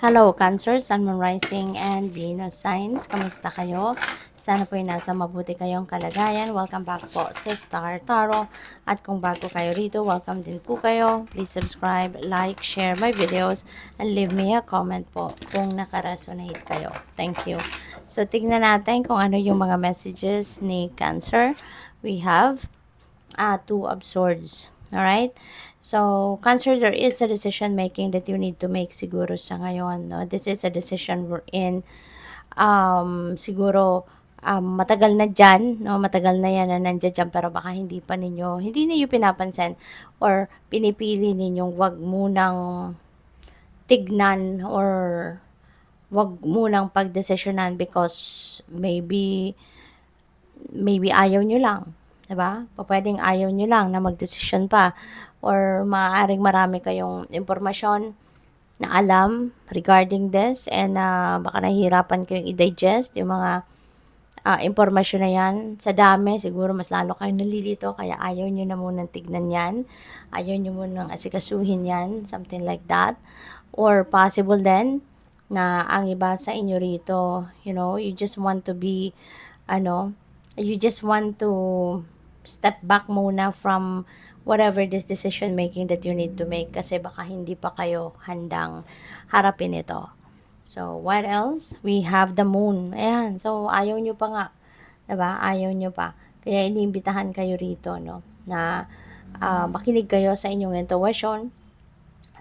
Hello, Cancer, Sun, Moon, Rising, and Venus signs. Kamusta kayo? Sana po ay nasa mabuti kayong kalagayan. Welcome back po sa Star Tarot. At kung bago kayo rito, welcome din po kayo. Please subscribe, like, share my videos, and leave me a comment po kung nakaresonate kayo. Thank you. So, tignan natin kung ano yung mga messages ni Cancer. We have two of swords. Alright? So, Cancer, there is a decision making that you need to make siguro sa ngayon. No? This is a decision we're in. Siguro, matagal na dyan, no? Matagal na yan na nandiyan dyan, pero baka hindi niyo pinapansin or pinipili ninyong wag munang tignan or wag munang pagdesisyonan because maybe ayaw nyo lang. Diba? Pwedeng ayaw nyo lang na magdesisyon pa or maaaring marami kayong impormasyon na alam regarding this and baka nahihirapan kayong i-digest yung mga impormasyon na yan. Sa dami, siguro mas lalo kayong nalilito kaya ayaw nyo na munang tignan yan. Ayaw nyo munang asikasuhin yan, something like that. Or possible then na ang iba sa inyo rito, you just want to be, you just want to step back muna from whatever this decision making that you need to make kasi baka hindi pa kayo handang harapin ito. So, what else? We have the moon. Ayan. So, ayaw nyo pa nga. Diba? Ayaw nyo pa. Kaya iniimbitahan kayo rito, no? Na makinig kayo sa inyong intuition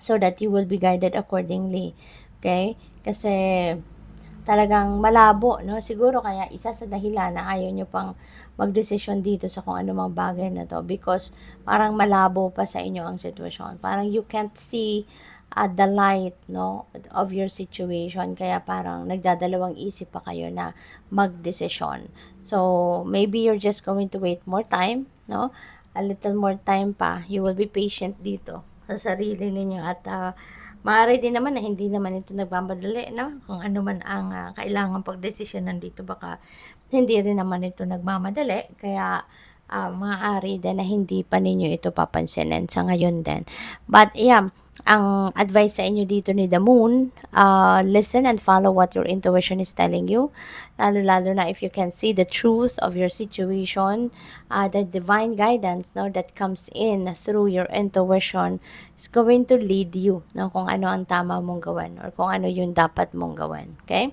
so that you will be guided accordingly. Okay? Kasi talagang malabo, no? Siguro kaya isa sa dahilan na ayaw nyo pang magdesisyon dito sa kung ano mang bagay na to because parang malabo pa sa inyo ang sitwasyon. Parang you can't see the light, no, of your situation. Kaya parang nagdadalawang isip pa kayo na magdesisyon. So, maybe you're just going to wait more time, no? A little more time pa. You will be patient dito sa sarili ninyo at maaari din naman na hindi naman ito nagmamadali, no? Kung ano man ang kailangan pagdesisyonan dito, baka hindi rin naman ito nagmamadali. Kaya, maaari din na hindi pa ninyo ito papansinin sa ngayon din. But, yeah, ang advice sa inyo dito ni the moon, listen and follow what your intuition is telling you. Lalo na if you can see the truth of your situation, the divine guidance, no, that comes in through your intuition is going to lead you, no, kung ano ang tama mong gawin or kung ano yung dapat mong gawin. Okay?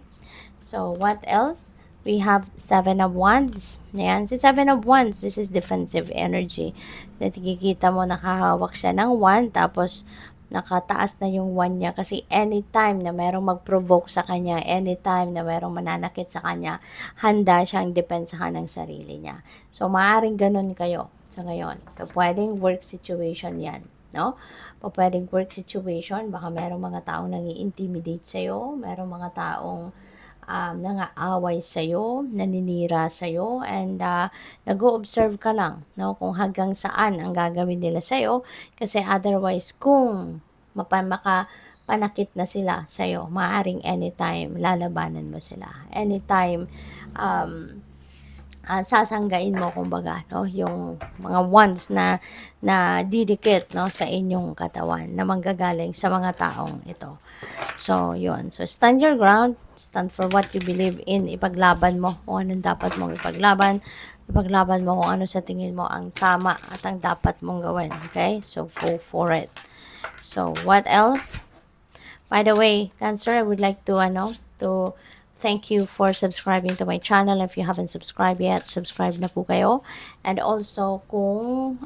So, what else? We have Seven of Wands. Ayan, si Seven of Wands, this is defensive energy. Nakikita mo nakahawak siya ng wand, tapos nakataas na yung wand niya kasi anytime na merong mag-provoke sa kanya, anytime na merong mananakit sa kanya, handa siyang depensahan ng sarili niya. So, maaaring ganun kayo sa ngayon. Pwedeng work situation yan, no? Pwedeng work situation, baka merong mga taong nang-i-intimidate sa'yo, merong mga taong nangaaway sa'yo, naninira sa'yo, and nag-o-observe ka lang, no, kung hanggang saan ang gagawin nila sa'yo, kasi otherwise, kung makapanakit na sila sa'yo, maaaring anytime lalabanan mo sila. Anytime, sasanggain mo kumbaga, no, yung mga wands na didikit, no, sa inyong katawan na manggagaling sa mga taong ito. So, yun. So, stand your ground. Stand for what you believe in. Ipaglaban mo kung anong dapat mong ipaglaban. Ipaglaban mo kung ano sa tingin mo ang tama at ang dapat mong gawin. Okay? So, go for it. So, what else? By the way, Cancer, I would like to thank you for subscribing to my channel. If you haven't subscribed yet, subscribe na po kayo. And also, kung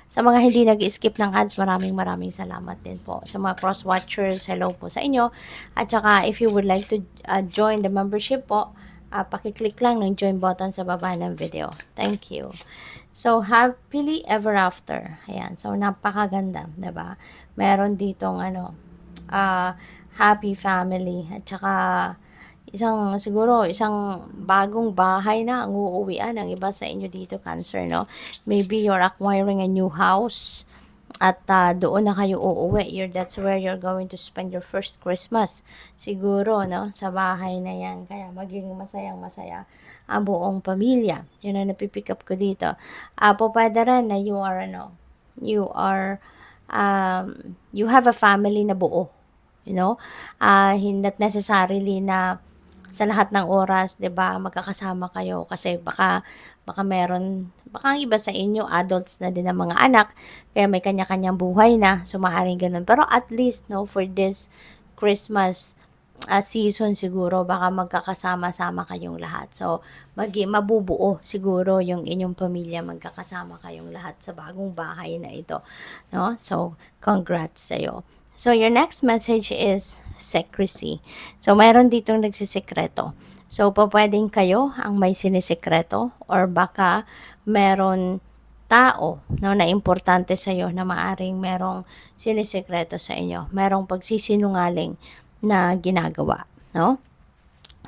sa mga hindi nag-skip ng ads, maraming salamat din po. Sa mga cross-watchers, hello po sa inyo. At saka, if you would like to join the membership po, pakiclick lang ng join button sa baba ng video. Thank you. So, happily ever after. Ayan. So, napakaganda, diba? Meron ditong happy family. At saka, siguro isang bagong bahay na ang uuwian ng iba sa inyo dito, Cancer, no? Maybe you're acquiring a new house at doon na kayo uuwi. That's where you're going to spend your first Christmas. Siguro, no? Sa bahay na yan. Kaya magiging masayang-masaya ang buong pamilya. Yun ang napipick up ko dito. Pwede rin na you have a family na buo. Not necessarily na sa lahat ng oras, 'di ba, magkakasama kayo kasi baka ang iba sa inyo adults na din ang mga anak, kaya may kanya-kanyang buhay na, so maaaring gano'n. Pero at least, for this Christmas season siguro baka magkakasama-sama kayong lahat. So, mabubuo siguro yung inyong pamilya, magkakasama kayong lahat sa bagong bahay na ito, 'no? So, congrats sa'yo. So, your next message is secrecy. So, mayroon ditong nagsisikreto. So, pupuwedeng kayo ang may sinisikreto or baka meron tao, 'no, na importante sa'yo na maaaring merong sinisikreto sa inyo, merong pagsisinungaling na ginagawa, 'no?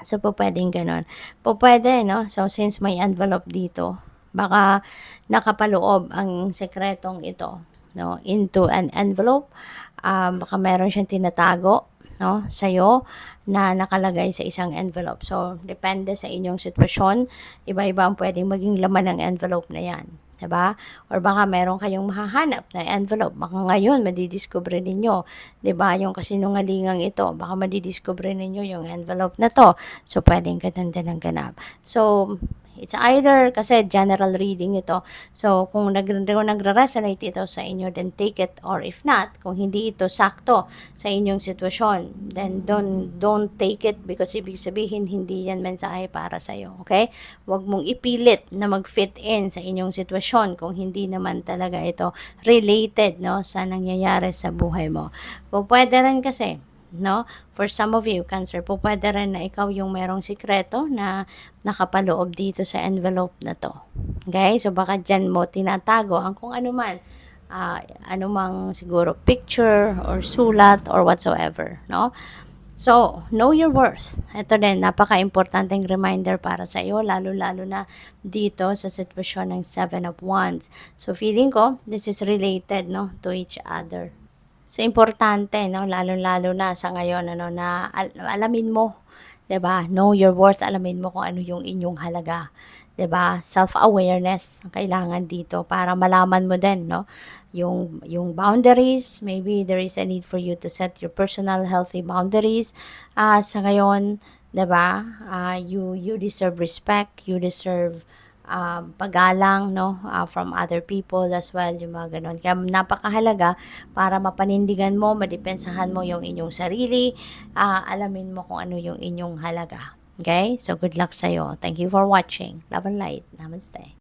So, pupuwedeng gano'n. Pupuwede, 'no, so since may envelope dito, baka nakapaloob ang sekretong ito, 'no, into an envelope. Baka meron siyang tinatago, 'no, sa'yo na nakalagay sa isang envelope. So, depende sa inyong sitwasyon, iba-iba ang puwedeng maging laman ng envelope na 'yan, 'di ba? Or baka meron kayong mahahanap na envelope, baka ngayon madidiskubre ninyo, 'di ba, yung kasinungalingang ito, baka madidiskubre ninyo yung envelope na 'to. So, puwedeng gano'n din ang ganap. So, it's either kasi general reading ito. So, kung nagre-resonate ito sa inyo, then take it, or if not, kung hindi ito sakto sa inyong sitwasyon, then don't take it because ibig sabihin hindi yan mensahe para sa iyo, okay? Huwag mong ipilit na mag-fit in sa inyong sitwasyon kung hindi naman talaga ito related, no, sa nangyayari sa buhay mo. Pwede rin kasi, no, for some of you, Cancer, pwede rin na ikaw yung merong sikreto na nakapaloob dito sa envelope na to. Okay? So, baka dyan mo tinatago ang kung ano man, anumang siguro picture or sulat or whatsoever, no? So, know your worth. Ito din, napaka-importanteng reminder para sa iyo, lalo-lalo na dito sa sitwasyon ng Seven of Wands. So, feeling ko, this is related, no, to each other. So, importante, 'no, lalong-lalo na sa ngayon, ano, na alamin mo, 'di ba? Know your worth, alamin mo kung ano yung inyong halaga, 'di ba? Self-awareness ang kailangan dito para malaman mo din, 'no, yung boundaries. Maybe there is a need for you to set your personal healthy boundaries. Sa ngayon, 'di ba? You deserve respect, you deserve paggalang, no, from other people as well, yung mga ganun. Kaya napakahalaga para mapanindigan mo, madepensahan mo yung inyong sarili, alamin mo kung ano yung inyong halaga. Okay? So, good luck sa'yo. Thank you for watching. Love and light. Namaste.